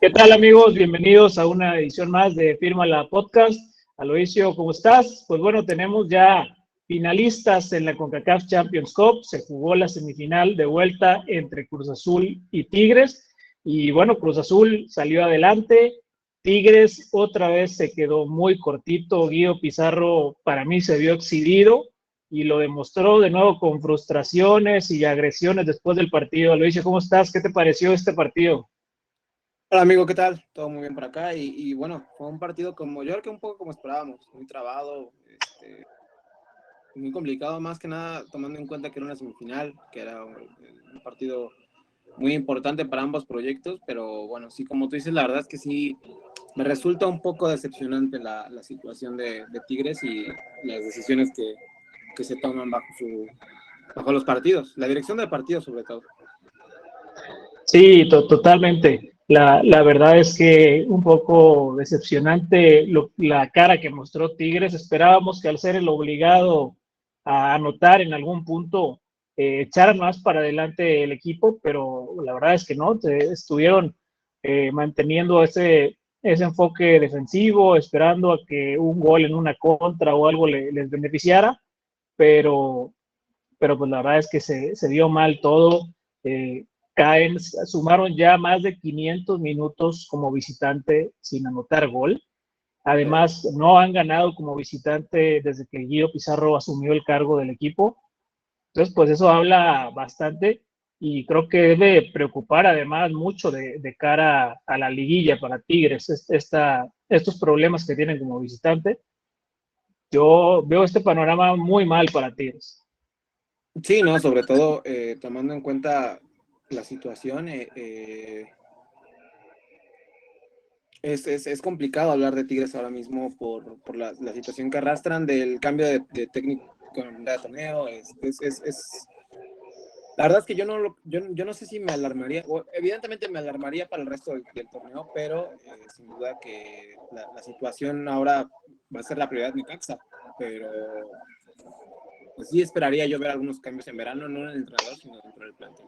¿Qué tal, amigos? Bienvenidos a una edición más de Firma la Podcast. Aloisio, ¿cómo estás? Pues bueno, tenemos ya finalistas en la CONCACAF Champions Cup. Se jugó la semifinal de vuelta entre Cruz Azul y Tigres. Y bueno, Cruz Azul salió adelante. Tigres otra vez se quedó muy cortito. Guido Pizarro para mí se vio exhibido y lo demostró de nuevo con frustraciones y agresiones después del partido. Aloisio, ¿cómo estás? ¿Qué te pareció este partido? Hola amigo, ¿qué tal? Todo muy bien por acá y bueno, fue un partido como yo creo que un poco como esperábamos, muy trabado, muy complicado, más que nada tomando en cuenta que era una semifinal, que era un partido muy importante para ambos proyectos, pero bueno, sí, como tú dices, la verdad es que sí, me resulta un poco decepcionante la situación de Tigres y las decisiones que se toman bajo los partidos, la dirección del partido sobre todo. Sí, totalmente. La verdad es que un poco decepcionante la cara que mostró Tigres. Esperábamos que al ser el obligado a anotar en algún punto, echara más para adelante el equipo, pero la verdad es que no, estuvieron manteniendo ese enfoque defensivo, esperando a que un gol en una contra o algo les beneficiara, pero, pero pues la verdad es que se dio mal todo. Eh, sumaron ya más de 500 minutos como visitante sin anotar gol. Además, no han ganado como visitante desde que Guido Pizarro asumió el cargo del equipo. Entonces, pues eso habla bastante y creo que debe preocupar además mucho de cara a la liguilla para Tigres, estos problemas que tienen como visitante. Yo veo este panorama muy mal para Tigres. Sí, no, sobre todo tomando en cuenta la situación, es complicado hablar de Tigres ahora mismo por la situación que arrastran del cambio de técnico en cada torneo. La verdad es que yo no sé si me alarmaría, evidentemente me alarmaría para el resto del torneo, pero sin duda que la situación ahora va a ser la prioridad de Necaxa, pero pues sí esperaría yo ver algunos cambios en verano, no en el entrenador, sino dentro del plantel.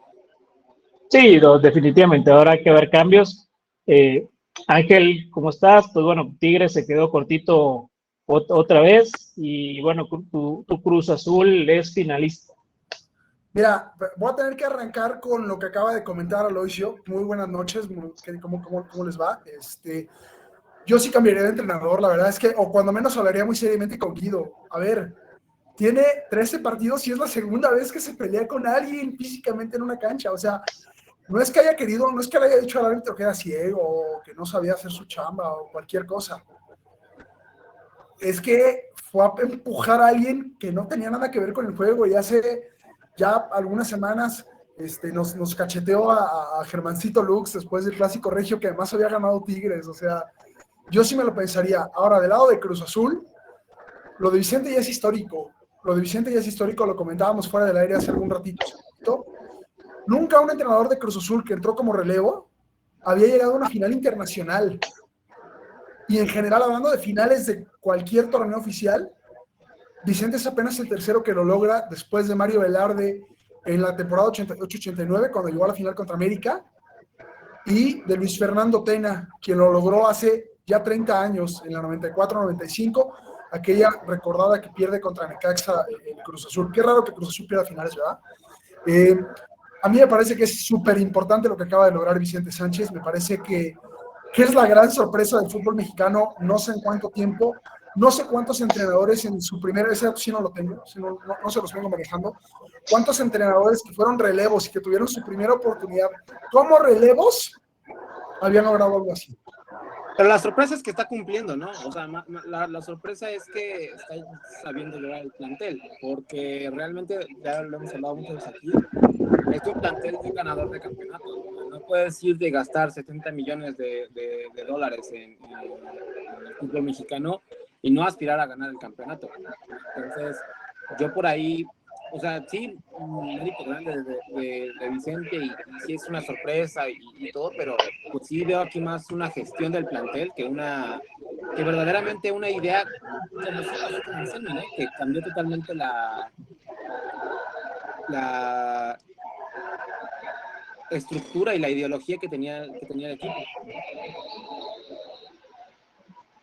Sí, definitivamente, ahora hay que ver cambios. Eh, Ángel, ¿cómo estás? Pues bueno, Tigres se quedó cortito otra vez y bueno, tu Cruz Azul es finalista. Mira, voy a tener que arrancar con lo que acaba de comentar Aloisio. Muy buenas noches, ¿cómo les va? Yo sí cambiaría de entrenador, la verdad es que, o cuando menos hablaría muy seriamente con Guido. A ver, tiene 13 partidos y es la segunda vez que se pelea con alguien físicamente en una cancha. O sea, no es que haya querido, no es que le haya dicho al árbitro que era ciego o que no sabía hacer su chamba o cualquier cosa. Es que fue a empujar a alguien que no tenía nada que ver con el juego y hace ya algunas semanas nos cacheteó a Germancito Lux después del Clásico Regio, que además había ganado Tigres. O sea, yo sí me lo pensaría. Ahora, del lado de Cruz Azul, lo de Vicente ya es histórico. Lo comentábamos fuera del aire hace algún ratito. Nunca un entrenador de Cruz Azul que entró como relevo había llegado a una final internacional. Y en general, hablando de finales de cualquier torneo oficial, Vicente es apenas el tercero que lo logra después de Mario Velarde en la temporada 88-89, cuando llegó a la final contra América, y de Luis Fernando Tena, quien lo logró hace ya 30 años, en la 94-95, aquella recordada que pierde contra Necaxa en Cruz Azul. Qué raro que Cruz Azul pierda finales, ¿verdad? A mí me parece que es súper importante lo que acaba de lograr Vicente Sánchez. Me parece que es la gran sorpresa del fútbol mexicano, no sé en cuánto tiempo, no sé cuántos entrenadores en su primera, ese sí no lo tengo, no se los vengo manejando, cuántos entrenadores que fueron relevos y que tuvieron su primera oportunidad como relevos habían logrado algo así. Pero la sorpresa es que está cumpliendo, ¿no? O sea, la sorpresa es que está sabiendo llevar el plantel, porque realmente, ya lo hemos hablado muchas veces aquí, es un plantel de un ganador de campeonatos. No puedes ir de gastar 70 millones de dólares en el fútbol mexicano y no aspirar a ganar el campeonato. Entonces, yo por ahí, o sea, sí, un mérito grande de Vicente y sí es una sorpresa y todo, pero pues sí veo aquí más una gestión del plantel que verdaderamente una idea como sí pasó con Anselmi, ¿no? Que cambió totalmente la estructura y la ideología que tenía el equipo.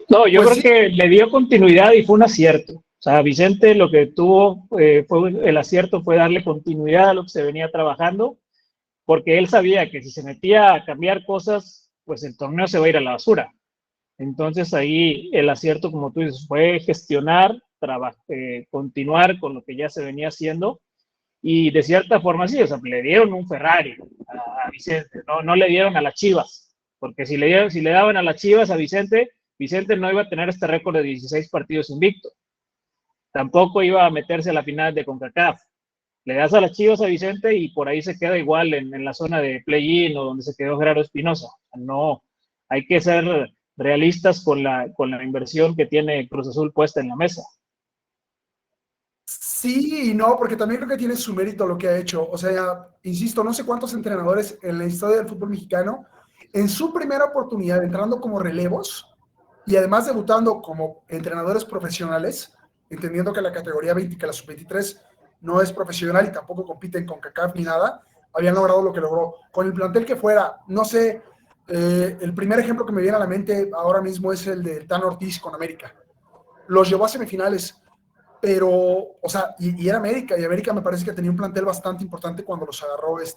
No, yo Pues creo que le dio continuidad y fue un acierto. O sea, Vicente lo que tuvo fue el acierto fue darle continuidad a lo que se venía trabajando, porque él sabía que si se metía a cambiar cosas, pues el torneo se va a ir a la basura. Entonces ahí el acierto, como tú dices, fue gestionar, continuar con lo que ya se venía haciendo y de cierta forma sí, o sea, le dieron un Ferrari a Vicente, no le dieron a las Chivas, porque si le daban a las Chivas a Vicente, Vicente no iba a tener este récord de 16 partidos invicto, tampoco iba a meterse a la final de CONCACAF. Le das a las Chivas a Vicente y por ahí se queda igual en la zona de play-in o donde se quedó Gerardo Espinosa. No, hay que ser realistas con la inversión que tiene Cruz Azul puesta en la mesa. sí y no, porque también creo que tiene su mérito lo que ha hecho. O sea, insisto, no sé cuántos entrenadores en la historia del fútbol mexicano, en su primera oportunidad, entrando como relevos y además debutando como entrenadores profesionales, entendiendo que la categoría 20, que la sub-23 no es profesional y tampoco compiten con CACAF ni nada, habían logrado lo que logró. Con el plantel que fuera, no sé, el primer ejemplo que me viene a la mente ahora mismo es el de Tan Ortiz con América. Los llevó a semifinales, pero, o sea, y era América, y América me parece que tenía un plantel bastante importante cuando los agarró el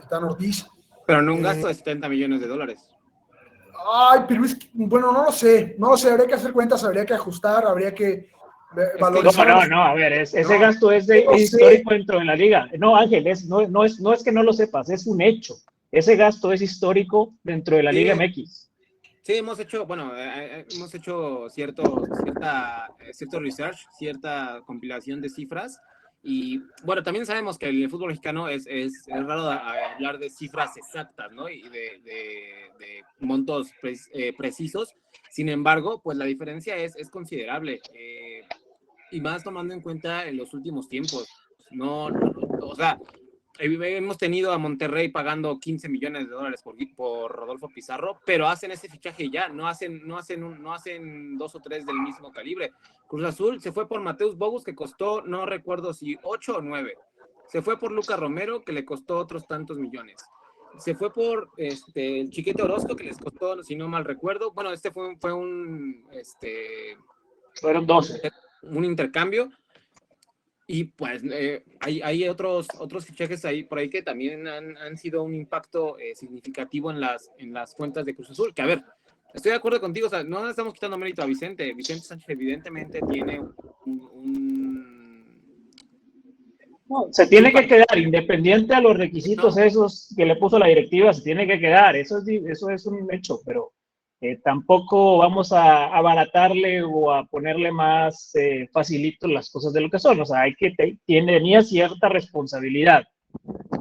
Tan Ortiz. Pero no un gasto de $70 millones. Ay, pero es que, bueno, no lo sé, habría que hacer cuentas, habría que ajustar, habría que valorizar. No, a ver, ese gasto es histórico dentro de la liga. No, Ángel, no es que no lo sepas, es un hecho. Ese gasto es histórico dentro de la Liga MX. Sí, hemos hecho cierto research, cierta compilación de cifras. Y bueno, también sabemos que en el fútbol mexicano es raro hablar de cifras exactas, ¿no? Y de montos precisos. Sin embargo, pues la diferencia es considerable. Y más tomando en cuenta en los últimos tiempos. O sea, hemos tenido a Monterrey pagando $15 millones por Rodolfo Pizarro, pero hacen ese fichaje ya, no hacen 2 o 3 del mismo calibre. Cruz Azul se fue por Mateus Bogus, que costó, no recuerdo si 8 o 9. Se fue por Lucas Romero, que le costó otros tantos millones. Se fue por el Chiquete Orozco, que les costó, si no mal recuerdo, bueno, Fueron 12. Un intercambio. Y pues hay otros fichajes ahí por ahí que también han sido un impacto significativo en las cuentas de Cruz Azul. Que a ver, estoy de acuerdo contigo, o sea, no le estamos quitando mérito a Vicente. Vicente Sánchez evidentemente tiene No, se tiene que quedar, independiente a los requisitos esos que le puso la directiva, se tiene que quedar, eso es un hecho, pero tampoco vamos a abaratarle o a ponerle más facilito las cosas de lo que son, o sea, tenía cierta responsabilidad,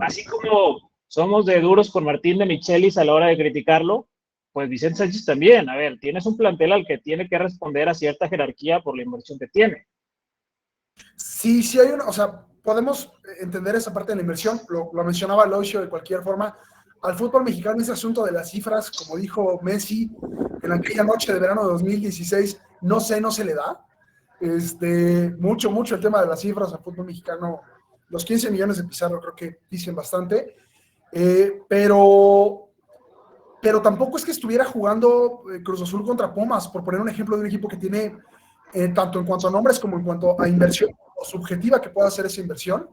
así como somos de duros con Martín de Michelis a la hora de criticarlo, pues Vicente Sánchez también, a ver, tienes un plantel al que tiene que responder a cierta jerarquía por la inversión que tiene. Sí, sí hay o sea, podemos entender esa parte de la inversión, lo mencionaba Loisio de cualquier forma. Al fútbol mexicano ese asunto de las cifras, como dijo Messi en aquella noche de verano de 2016, no se le da. Mucho el tema de las cifras al fútbol mexicano. Los 15 millones de Pizarro creo que dicen bastante, pero tampoco es que estuviera jugando Cruz Azul contra Pumas, por poner un ejemplo de un equipo que tiene tanto en cuanto a nombres como en cuanto a inversión o subjetiva que pueda hacer esa inversión,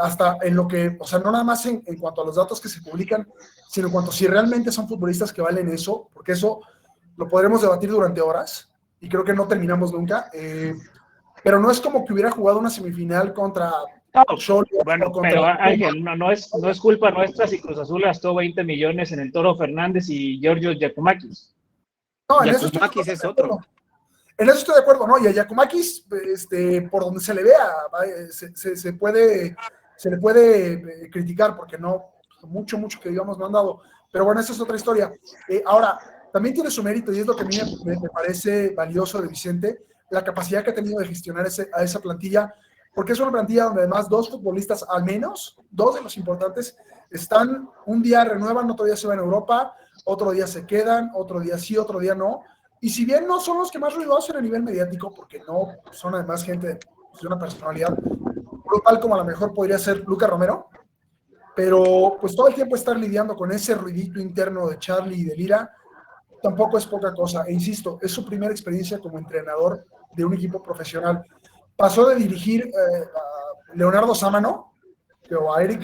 hasta en lo que, o sea, no nada más en cuanto a los datos que se publican, sino en cuanto a si realmente son futbolistas que valen eso, porque eso lo podremos debatir durante horas y creo que no terminamos nunca, pero no es como que hubiera jugado una semifinal contra Cholos. Bueno, pero Ángel, no es culpa nuestra si Cruz Azul gastó 20 millones en el Toro Fernández y Giorgio Giacomakis. No, Giacomakis es otro. En eso estoy de acuerdo, ¿no? Y a Giacomakis, por donde se le vea, se le puede criticar porque no, mucho que digamos no han dado. Pero bueno, esa es otra historia. Ahora, también tiene su mérito y es lo que a mí me parece valioso de Vicente, la capacidad que ha tenido de gestionar a esa plantilla, porque es una plantilla donde además 2 futbolistas, al menos, 2 de los importantes, están, un día renuevan, otro día se van a Europa, otro día se quedan, otro día sí, otro día no. Y si bien no son los que más ruidosos hacen a nivel mediático, porque no son además gente de una personalidad brutal como a lo mejor podría ser Lucas Romero, pero pues todo el tiempo estar lidiando con ese ruidito interno de Charlie y de Lira tampoco es poca cosa. E insisto, es su primera experiencia como entrenador de un equipo profesional. Pasó de dirigir a Leonardo Sámano, o a Eric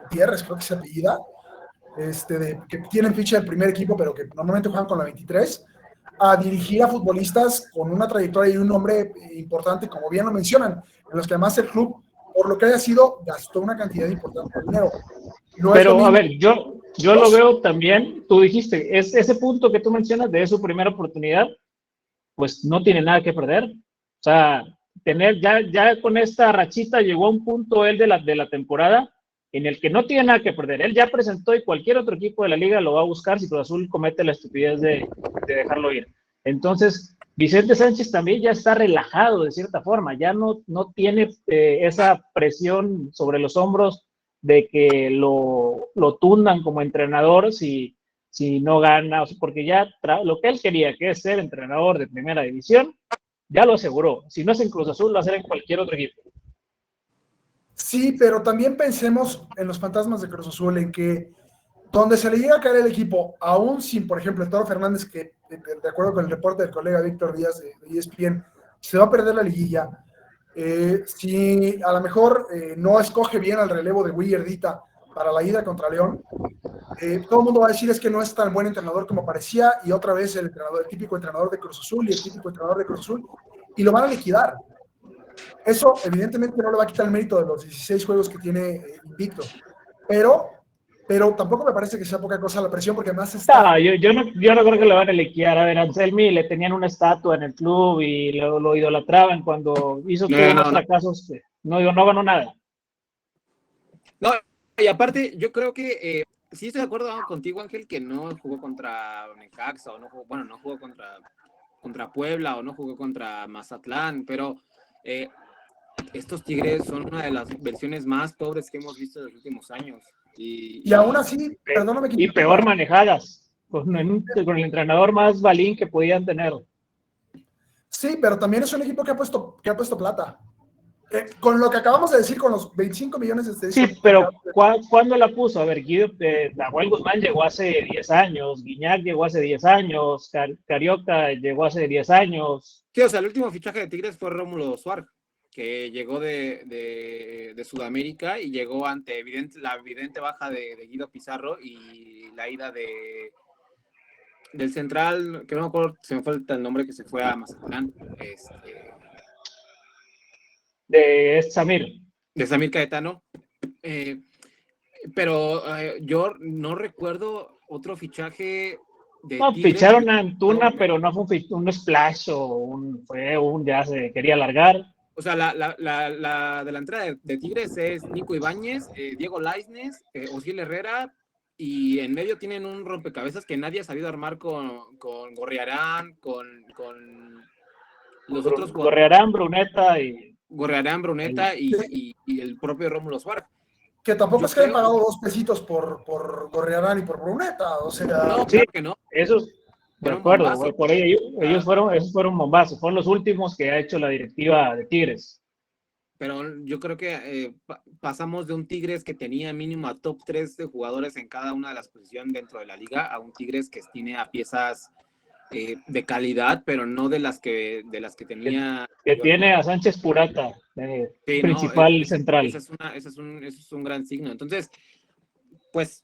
Gutiérrez, creo que se apellida, que tienen ficha del primer equipo, pero que normalmente juegan con la 23, a dirigir a futbolistas con una trayectoria y un nombre importante, como bien lo mencionan, en los que además el club, por lo que haya sido, gastó una cantidad importante de dinero. No pero a ver, yo lo veo también, tú dijiste, es ese punto que tú mencionas de su primera oportunidad, pues no tiene nada que perder. O sea, tener ya con esta rachita llegó a un punto él de la temporada en el que no tiene nada que perder. Él ya presentó y cualquier otro equipo de la liga lo va a buscar si Cruz Azul comete la estupidez de dejarlo ir. Entonces, Vicente Sánchez también ya está relajado de cierta forma, ya no tiene esa presión sobre los hombros de que lo tundan como entrenador si no gana, porque ya lo que él quería, que es ser entrenador de primera división, ya lo aseguró. Si no es en Cruz Azul, lo va a hacer en cualquier otro equipo. Sí, pero también pensemos en los fantasmas de Cruz Azul, en que donde se le llega a caer el equipo, aún sin, por ejemplo, Toro Fernández, que de acuerdo con el reporte del colega Víctor Díaz de ESPN, se va a perder la liguilla. Si a lo mejor no escoge bien al relevo de Willardita para la ida contra León, todo el mundo va a decir es que no es tan buen entrenador como parecía, y otra vez el típico entrenador de Cruz Azul y el típico entrenador de Cruz Azul, y lo van a liquidar. Eso evidentemente no le va a quitar el mérito de los 16 juegos que tiene invicto, pero tampoco me parece que sea poca cosa la presión, porque además está... yo no creo que lo van a liquidar. A ver, Anselmi le tenían una estatua en el club y lo idolatraban cuando hizo todos los fracasos. No ganó nada. No, y aparte, yo creo que sí estoy de acuerdo contigo, Ángel, que no jugó contra Necaxa, o no jugó contra Puebla, o no jugó contra Mazatlán, pero estos Tigres son una de las versiones más pobres que hemos visto en los últimos años. Y aún así, perdóname. Y peor manejadas, con el entrenador más balín que podían tener. Sí, pero también es un equipo que ha puesto plata. Con lo que acabamos de decir, con los 25 millones de... Sí, pero ¿cuándo la puso? A ver, Nahuel Guzmán llegó hace 10 años, Guiñac llegó hace 10 años, Carioca llegó hace 10 años. Sí, o sea, el último fichaje de Tigres fue Rómulo Suárez, que llegó de Sudamérica y llegó ante la evidente baja de Guido Pizarro y la ida del central, que no me acuerdo, se me falta el nombre, que se fue a Mazatlán. De Samir. De Samir Caetano. Pero yo no recuerdo otro fichaje de Tigres. Ficharon a Antuna, pero no fue un splash ya se quería alargar. O sea, la delantera de Tigres es Nico Ibáñez, Diego Lainez, Osiel Herrera, y en medio tienen un rompecabezas que nadie ha sabido armar con Gorriarán, con los otros jugadores. Gorriarán, Bruneta y el propio Rómulo Suárez. Que tampoco es que hayan pagado 2 pesitos por Gorriarán y por Bruneta, o sea... No, claro que no. Esos, de acuerdo, por ellos fueron bombazos, fueron los últimos que ha hecho la directiva de Tigres. Pero yo creo que pasamos de un Tigres que tenía mínimo a top 3 de jugadores en cada una de las posiciones dentro de la liga a un Tigres que tiene a piezas de calidad, pero no de las que tenía. Que tiene a Sánchez Purata, principal central. Ese es un gran signo. Entonces, pues,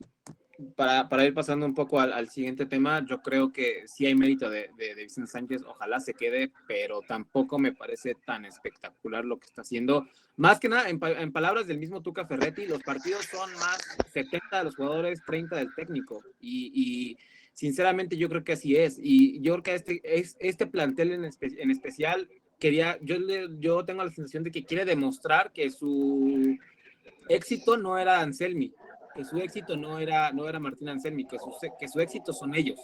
para ir pasando un poco al siguiente tema, yo creo que sí hay mérito de Vicente Sánchez, ojalá se quede, pero tampoco me parece tan espectacular lo que está haciendo. Más que nada, en palabras del mismo Tuca Ferretti, los partidos son más 70 de los jugadores, 30 del técnico, y sinceramente yo creo que así es, y yo creo que este plantel en especial yo tengo la sensación de que quiere demostrar que su éxito no era Anselmi, que su éxito no era Martín Anselmi, que su éxito son ellos.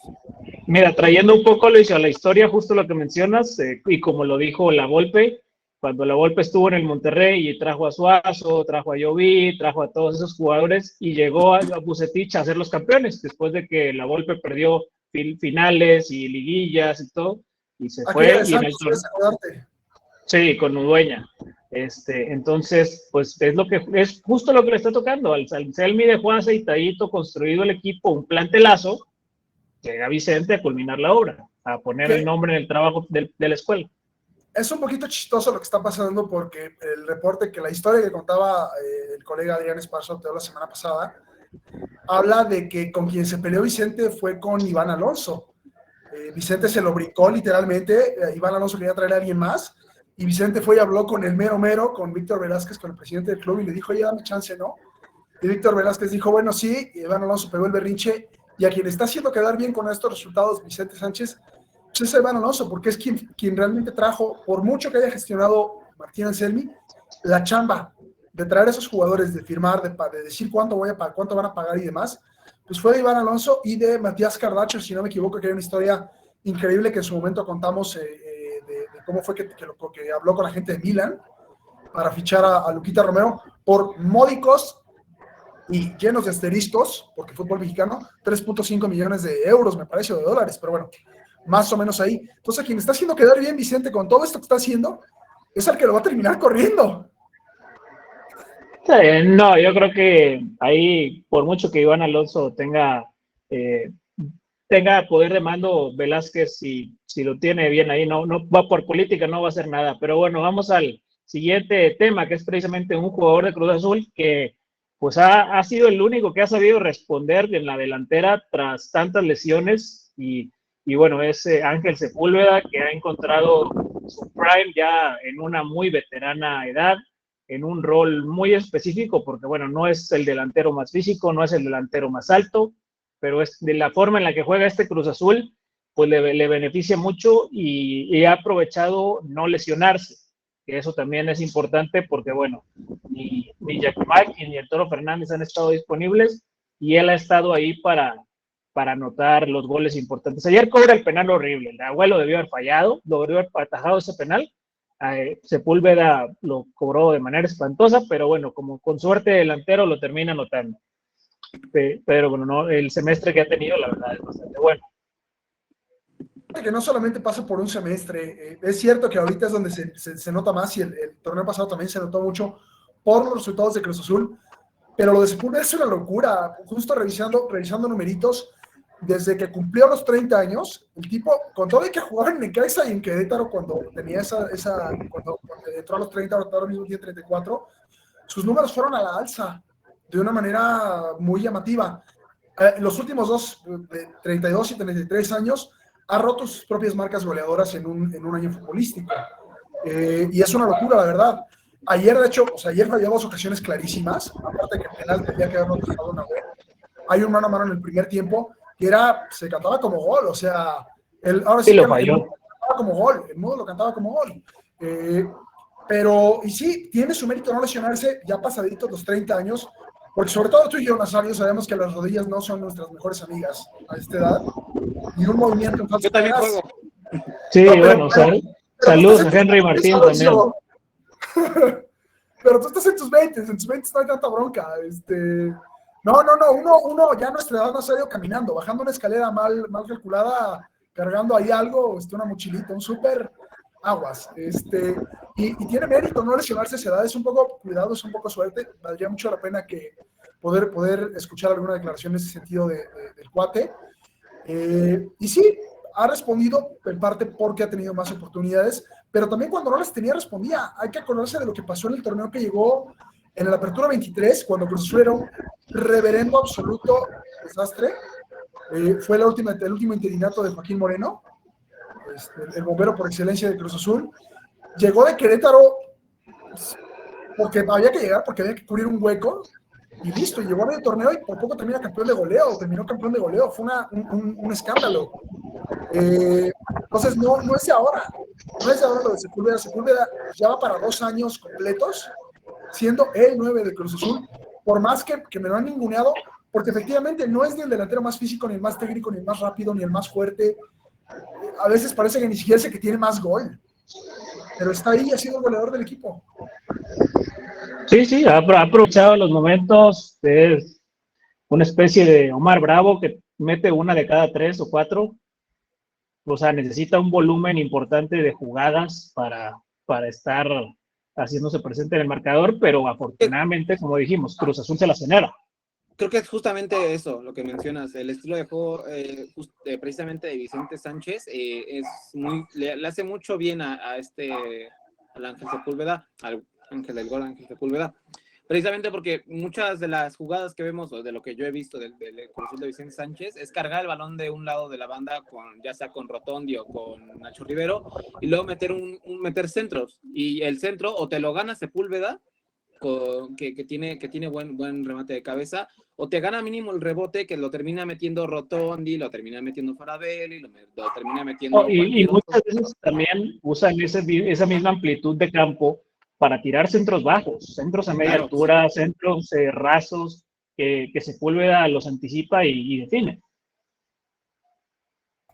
Mira, trayendo un poco a la historia, justo lo que mencionas, y como lo dijo La Volpe, cuando La Volpe estuvo en el Monterrey y trajo a Suazo, trajo a Llovi, trajo a todos esos jugadores y llegó a Bucetich a ser los campeones, después de que La Volpe perdió finales y liguillas y todo, y se fue. Y en el torneo, sí, con Udueña. Entonces, pues es justo lo que le está tocando. Al Selmi de Juan aceitadito, construido el equipo, un plantelazo, llega Vicente a culminar la obra, a poner el nombre en el trabajo de la escuela. Es un poquito chistoso lo que está pasando porque el reporte, la historia que contaba el colega Adrián Esparzo la semana pasada, habla de que con quien se peleó Vicente fue con Iván Alonso. Vicente se lo brincó literalmente, Iván Alonso quería traer a alguien más, y Vicente fue y habló con el mero, con Víctor Velázquez, con el presidente del club, y le dijo, oye, dame chance, ¿no? Y Víctor Velázquez dijo, bueno, sí, y Iván Alonso pegó el berrinche, y a quien está haciendo quedar bien con estos resultados, Vicente Sánchez, pues es Iván Alonso, porque es quien realmente trajo, por mucho que haya gestionado Martín Anselmi, la chamba de traer a esos jugadores, de firmar, de decir cuánto van a pagar y demás, pues fue de Iván Alonso y de Matías Cardacho, si no me equivoco, que hay una historia increíble que en su momento contamos de cómo fue que habló con la gente de Milan para fichar a Luquita Romero por módicos y llenos de asteriscos, porque fútbol mexicano, 3.5 millones de euros, me parece, o de dólares, pero bueno, más o menos ahí. Entonces, quien está haciendo quedar bien Vicente con todo esto que está haciendo, es el que lo va a terminar corriendo. No, yo creo que ahí, por mucho que Iván Alonso tenga poder de mando, Velázquez, si lo tiene bien ahí, no va por política, no va a hacer nada. Pero bueno, vamos al siguiente tema, que es precisamente un jugador de Cruz Azul que pues ha sido el único que ha sabido responder en la delantera tras tantas lesiones y bueno, es Ángel Sepúlveda, que ha encontrado su prime ya en una muy veterana edad, en un rol muy específico, porque bueno, no es el delantero más físico, no es el delantero más alto, pero es de la forma en la que juega este Cruz Azul, pues le beneficia mucho y ha aprovechado no lesionarse, que eso también es importante porque bueno, ni Jack Mike ni el Toro Fernández han estado disponibles y él ha estado ahí para anotar los goles importantes. Ayer cobra el penal horrible, el abuelo debió haber fallado, debió haber atajado ese penal. Sepúlveda lo cobró de manera espantosa, pero bueno, como con suerte delantero lo termina anotando. Pero bueno, no, el semestre que ha tenido, la verdad, es bastante bueno. Que no solamente pasa por un semestre, es cierto que ahorita es donde se nota más y el torneo pasado también se notó mucho por los resultados de Cruz Azul, pero lo de Sepúlveda es una locura. Justo revisando numeritos, desde que cumplió los 30 años, el tipo, con todo el que jugaba en Necaxa y en Querétaro cuando tenía cuando entró a los 30, ahora mismo tiene 34, sus números fueron a la alza de una manera muy llamativa. Los últimos dos, de 32 y 33 años, ha roto sus propias marcas goleadoras en un año futbolístico. Y es una locura, la verdad. Ayer, de hecho, ayer falló dos ocasiones clarísimas, aparte que el penal tendría que haberlo dejado una vez. Hay un mano a mano en el primer tiempo que se cantaba como gol, ahora sí lo falló. El mudo lo cantaba como gol, el mudo lo cantaba como gol. Pero, y sí, tiene su mérito no lesionarse, ya pasaditos los 30 años, porque sobre todo tú y yo, Nazario, sabemos que las rodillas no son nuestras mejores amigas a esta edad, y un movimiento en falso. Yo también juego. Sí, no, bueno, saludos a Henry Martín también. Pero tú estás en tus 20 no hay tanta bronca. Uno ya a nuestra edad no se ha ido caminando, bajando una escalera mal calculada, cargando ahí algo, una mochilita, un súper aguas. Y tiene mérito no lesionarse a esa edad, es un poco cuidado, es un poco suerte, valdría mucho la pena que poder escuchar alguna declaración en ese sentido del cuate. Y sí, ha respondido en parte porque ha tenido más oportunidades, pero también cuando no las tenía respondía. Hay que acordarse de lo que pasó en el torneo que llegó en la Apertura 23, cuando Cruz Azul era un reverendo absoluto desastre. Fue el último interinato de Joaquín Moreno, el bombero por excelencia de Cruz Azul. Llegó de Querétaro porque había que llegar, porque había que cubrir un hueco, y listo, llegó a medio torneo y por poco terminó campeón de goleo, fue un escándalo. Entonces no es de ahora lo de Sepúlveda ya va para 2 años completos siendo el 9 de Cruz Azul, por más que me lo han ninguneado, porque efectivamente no es ni el delantero más físico, ni el más técnico, ni el más rápido, ni el más fuerte. A veces parece que ni siquiera es el que tiene más gol, pero está ahí, ha sido el goleador del equipo. Sí, ha aprovechado los momentos, es una especie de Omar Bravo que mete una de cada 3 o 4, necesita un volumen importante de jugadas para estar haciéndose presente en el marcador, pero afortunadamente, como dijimos, Cruz Azul se la genera. Creo que es justamente eso lo que mencionas, el estilo de juego precisamente de Vicente Sánchez le hace mucho bien al Ángel Sepúlveda, al Ángel del Gol, Ángel Sepúlveda, precisamente porque muchas de las jugadas que vemos, o de lo que yo he visto del Cruz Azul de Vicente Sánchez, es cargar el balón de un lado de la banda, ya sea con Rotondi o con Nacho Rivero, y luego meter centros, y el centro o te lo gana Sepúlveda, que tiene buen remate de cabeza, o te gana mínimo el rebote que lo termina metiendo Rotondi, lo termina metiendo Farabelli, lo termina metiendo y muchas veces también usan esa misma amplitud de campo para tirar centros bajos, centros a media altura, sí. Centros rasos, que Sepúlveda los anticipa y define.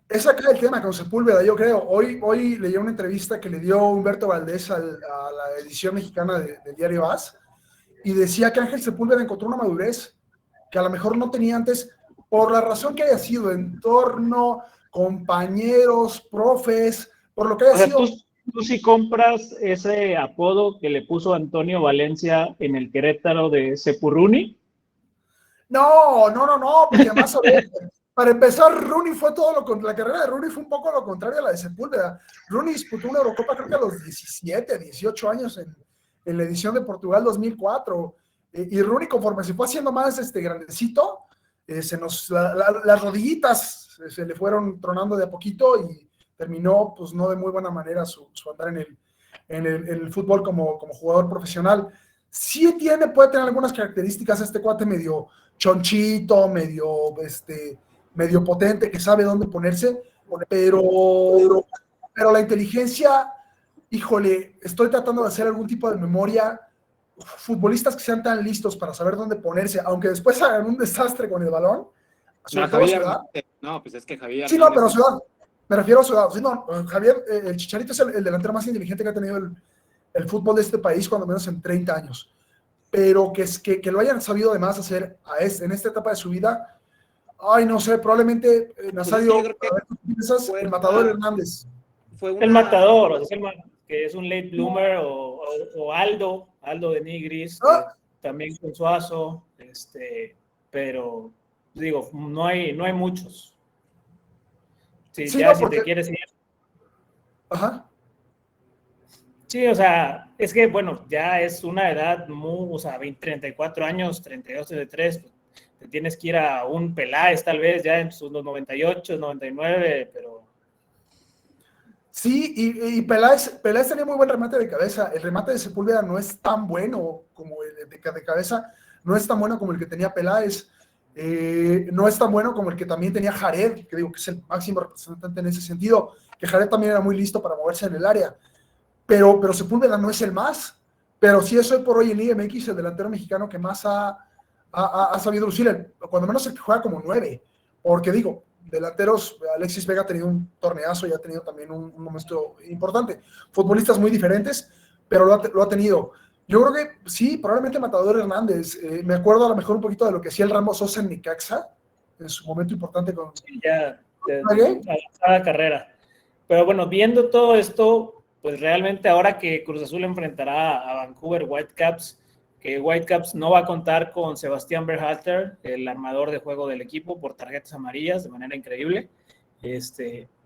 Es acá el tema con Sepúlveda, yo creo. Hoy leí una entrevista que le dio Humberto Valdés a la edición mexicana del Diario AS, y decía que Ángel Sepúlveda encontró una madurez que a lo mejor no tenía antes, por la razón que haya sido, entorno, compañeros, profes, por lo que haya sido. ¿Tú sí compras ese apodo que le puso Antonio Valencia en el Querétaro de Sepurruni? No, porque además, para empezar, Rooney fue la carrera de Rooney fue un poco lo contrario a la de Sepúlveda. Rooney disputó una Eurocopa creo que a los 17, 18 años en la edición de Portugal 2004, y Rooney, conforme se fue haciendo más grandecito, las rodillitas se le fueron tronando de a poquito, y terminó pues no de muy buena manera su andar en el fútbol como jugador profesional. Sí puede tener algunas características este cuate medio chonchito, medio potente, que sabe dónde ponerse, pero la inteligencia, híjole, estoy tratando de hacer algún tipo de memoria. Futbolistas que sean tan listos para saber dónde ponerse, aunque después hagan un desastre con el balón. Pues es que Javier. Sí, no, pero Ciudad. Me refiero a Ciudad. Sí, no, Javier, el Chicharito es el delantero más inteligente que ha tenido el fútbol de este país, cuando menos en 30 años. Pero que lo hayan sabido además hacer en esta etapa de su vida, ay, no sé, probablemente Nazario, el Matador Hernández. El Matador, que es un late bloomer, o Aldo de Nigris, también con Suazo, pero digo, no hay muchos. Sí, si te quieres ir. Ajá. Sí, o sea, es que, bueno, ya es una edad muy, 34 años, 32, 33, te tienes que ir a un Peláez tal vez, ya en sus 98, 99, pero... Sí, y Peláez tenía muy buen remate de cabeza. El remate de Sepúlveda no es tan bueno como el de cabeza, no es tan bueno como el que tenía Peláez, no es tan bueno como el que también tenía Jared, que digo que es el máximo representante en ese sentido, que Jared también era muy listo para moverse en el área. Pero Sepúlveda no es el más, pero sí es hoy por hoy en Liga MX el delantero mexicano que más ha sabido lucir, cuando menos el que juega como 9, porque digo, delanteros, Alexis Vega ha tenido un torneazo y ha tenido también un momento importante, futbolistas muy diferentes, pero lo ha tenido. Yo creo que sí, probablemente Matador Hernández, me acuerdo a lo mejor un poquito de lo que hacía el Ramos Sosa en Necaxa, en su momento importante con... Sí, ya, avanzada carrera. Pero bueno, viendo todo esto, pues realmente ahora que Cruz Azul enfrentará a Vancouver Whitecaps, que Whitecaps no va a contar con Sebastián Berhalter, el armador de juego del equipo, por tarjetas amarillas de manera increíble,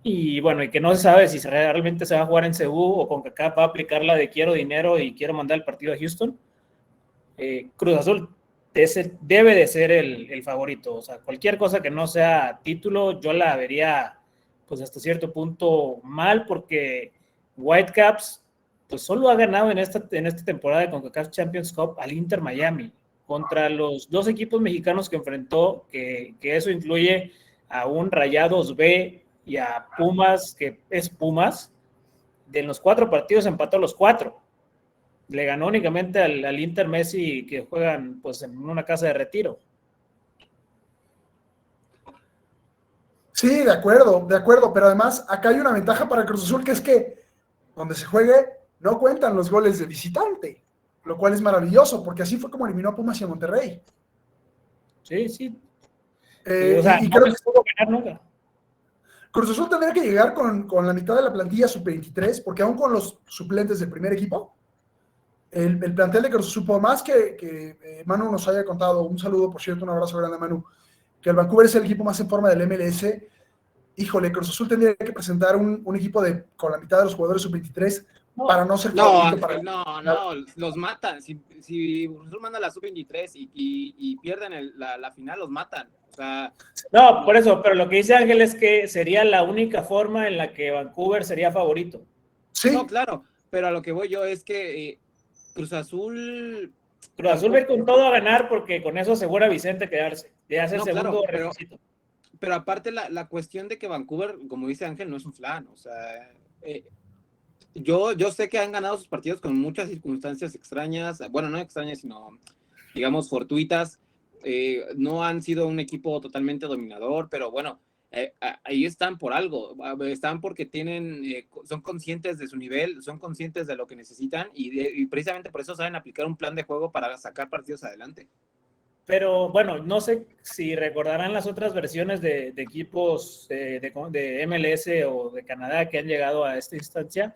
y bueno, y que no se sabe si realmente se va a jugar en CU o CONCACAF va a aplicar la de quiero dinero y quiero mandar el partido a Houston. Cruz Azul debe de ser el favorito, o sea, cualquier cosa que no sea título, yo la vería pues hasta cierto punto mal, porque Whitecaps pues solo ha ganado en esta temporada de CONCACAF Champions Cup al Inter Miami, contra los dos equipos mexicanos que enfrentó, que eso incluye a un Rayados B y a Pumas, que es Pumas. De los 4 partidos empató los 4. Le ganó únicamente al Inter Messi, que juegan pues en una casa de retiro. Sí, de acuerdo, pero además acá hay una ventaja para Cruz Azul, que es que donde se juegue no cuentan los goles de visitante, lo cual es maravilloso, porque así fue como eliminó a Pumas y a Monterrey. Sí. O sea, y creo que pudo ganar nunca. Cruz Azul tendría que llegar con la mitad de la plantilla sub-23, porque aún con los suplentes del primer equipo, el plantel de Cruz Azul, por más que Manu nos haya contado, un saludo, por cierto, un abrazo grande a Manu, que el Vancouver es el equipo más en forma del MLS, híjole, Cruz Azul tendría que presentar un equipo con la mitad de los jugadores sub-23 para no ser favorito. Ángel, no, los matan. Si Cruz Azul manda la sub-23 y pierden la final, los matan. O sea, no, por eso, pero lo que dice Ángel es que sería la única forma en la que Vancouver sería favorito. Sí. No, claro, pero a lo que voy yo es que Cruz Azul va a ir con todo a ganar porque con eso asegura a Vicente quedarse. Ya hace el segundo claro, requisito. Pero aparte la cuestión de que Vancouver, como dice Ángel, no es un flan. O sea, yo sé que han ganado sus partidos con muchas circunstancias extrañas, bueno, no extrañas, sino, digamos, fortuitas. No han sido un equipo totalmente dominador, pero bueno, ahí están por algo. Están porque son conscientes de su nivel, son conscientes de lo que necesitan y precisamente por eso saben aplicar un plan de juego para sacar partidos adelante. Pero bueno, no sé si recordarán las otras versiones de equipos de MLS o de Canadá que han llegado a esta instancia.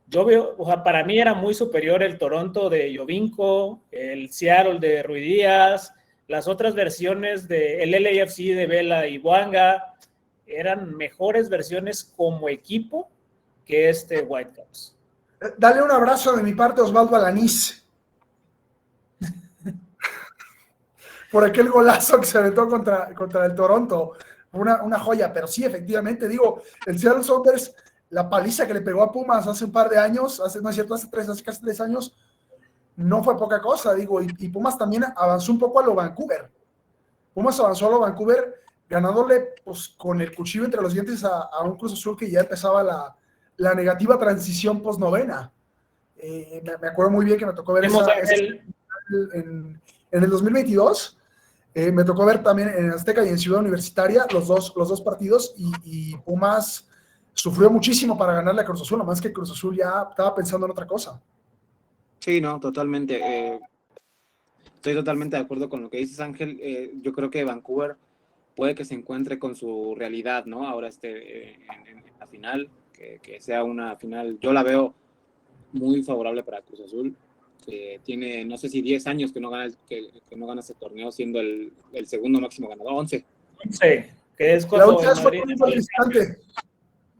Yo veo, o sea, para mí era muy superior el Toronto de Jovinko, el Seattle de Ruidíaz, las otras versiones del LAFC de Vela y Bouanga, eran mejores versiones como equipo que Whitecaps. Dale un abrazo de mi parte a Osvaldo Alanís. Por aquel golazo que se aventó contra el Toronto. Una joya, pero sí, efectivamente, digo, el Seattle Sounders, la paliza que le pegó a Pumas hace un par de años, hace casi 3 años, no fue poca cosa, digo, y Pumas también avanzó un poco a lo Vancouver. Pumas avanzó a lo Vancouver ganándole pues, con el cuchillo entre los dientes a un Cruz Azul que ya empezaba la negativa transición post-novena. Me acuerdo muy bien que me tocó ver en el 2022. Me tocó ver también en Azteca y en Ciudad Universitaria los dos partidos y Pumas sufrió muchísimo para ganarle a Cruz Azul, nomás que Cruz Azul ya estaba pensando en otra cosa. Sí, no, totalmente. Estoy totalmente de acuerdo con lo que dices, Ángel. Yo creo que Vancouver puede que se encuentre con su realidad, ¿no? Ahora en la final, que sea una final, yo la veo muy favorable para Cruz Azul. Tiene, no sé si 10 años que no gana ese torneo, siendo el segundo máximo ganador, 11. Sí, que es cuando la última vez fue con gol de visitante.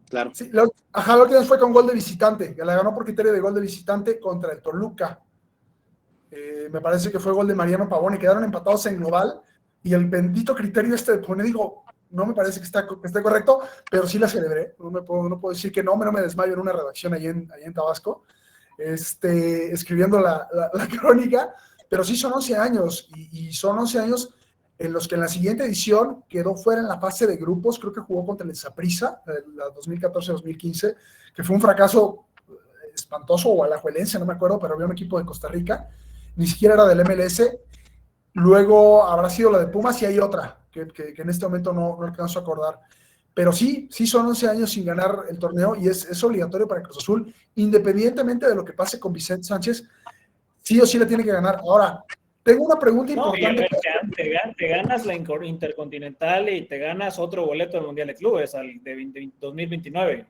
Claro. Sí, la última vez fue con gol de visitante, que la ganó por criterio de gol de visitante contra el Toluca. Me parece que fue gol de Mariano Pavone, quedaron empatados en global, y el bendito criterio de Pone, digo, no me parece que esté correcto, pero sí la celebré, no puedo decir que no me desmayo en una redacción ahí en Tabasco, escribiendo la crónica, pero sí son 11 años, y son 11 años en los que en la siguiente edición quedó fuera en la fase de grupos, creo que jugó contra el Saprissa, la 2014-2015, que fue un fracaso espantoso, o alajuelense, no me acuerdo, pero había un equipo de Costa Rica, ni siquiera era del MLS. Luego habrá sido la de Pumas y hay otra que en este momento no alcanzo a acordar. Pero sí son 11 años sin ganar el torneo y es obligatorio para Cruz Azul, independientemente de lo que pase con Vicente Sánchez, sí o sí le tiene que ganar. Ahora, tengo una pregunta importante. Te ganas la Intercontinental y te ganas otro boleto del Mundial de Clubes, al de 2029.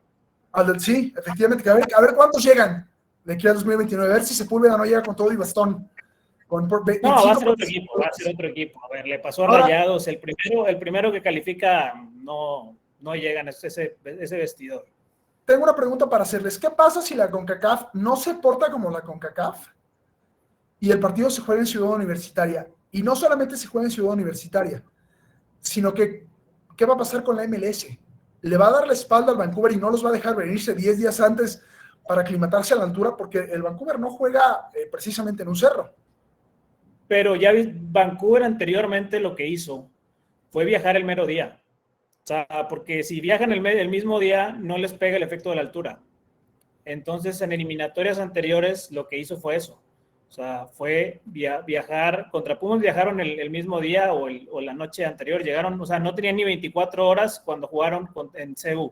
Sí, efectivamente, a ver cuántos llegan de aquí a 2029, a ver si Sepúlveda no llega con todo y bastón. Va a ser otro equipo. A ver, le pasó a Rayados, el primero que califica no llegan a ese vestidor. Tengo una pregunta para hacerles. ¿Qué pasa si la CONCACAF no se porta como la CONCACAF y el partido se juega en Ciudad Universitaria? Y no solamente se juega en Ciudad Universitaria, sino que, ¿qué va a pasar con la MLS? ¿Le va a dar la espalda al Vancouver y no los va a dejar venirse 10 días antes para aclimatarse a la altura? Porque el Vancouver no juega precisamente en un cerro. Pero ya Vancouver anteriormente lo que hizo fue viajar el mero día. O sea, porque si viajan el mismo día, no les pega el efecto de la altura. Entonces, en eliminatorias anteriores, lo que hizo fue eso. O sea, fue viajar, contra Pumas viajaron el mismo día o la noche anterior. Llegaron, o sea, no tenían ni 24 horas cuando jugaron en CU.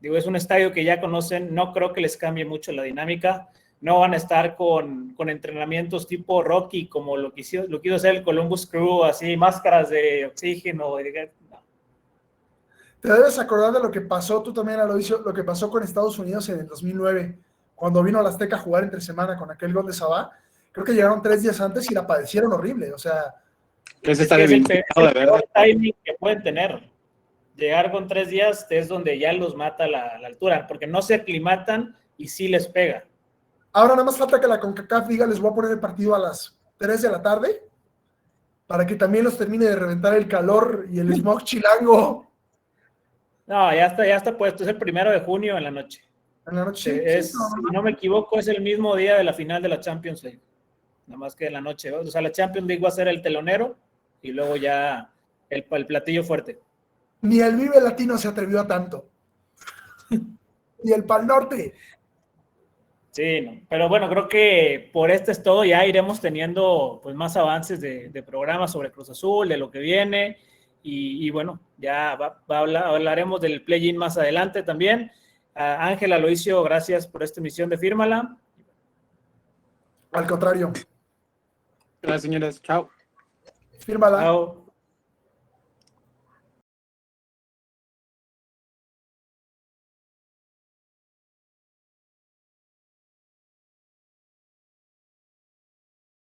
Digo, es un estadio que ya conocen, no creo que les cambie mucho la dinámica. No van a estar con entrenamientos tipo Rocky, como lo quiso hacer el Columbus Crew, así, máscaras de oxígeno. No. Te debes acordar de lo que pasó, tú también, Aloisio, lo que pasó con Estados Unidos en el 2009, cuando vino a la Azteca a jugar entre semana con aquel gol de Sabá, creo que llegaron 3 días antes y la padecieron horrible, o sea. Que se Es está que es el debilitado de peor verdad. timing que pueden tener. Llegar con 3 días es donde ya los mata la altura, porque no se aclimatan y sí les pega. Ahora nada más falta que la CONCACAF diga, les voy a poner el partido a las 3 de la tarde, para que también los termine de reventar el calor y el smog chilango No, ya está puesto. Es el 1 de junio en la noche. en la noche. Si no me equivoco, es el mismo día de la final de la Champions League. Nada más que en la noche. O sea, la Champions League va a ser el telonero y luego ya el platillo fuerte. Ni el Vive Latino se atrevió a tanto. Ni el Pal Norte. Sí, no. Pero bueno, creo que por este es todo. Ya iremos teniendo pues más avances de programas sobre Cruz Azul, de lo que viene. Y bueno, ya hablaremos del play-in más adelante también. Ángela Aloisio, gracias por esta emisión de Fírmala. Al contrario. Gracias, señores. Chao. Fírmala. Chao.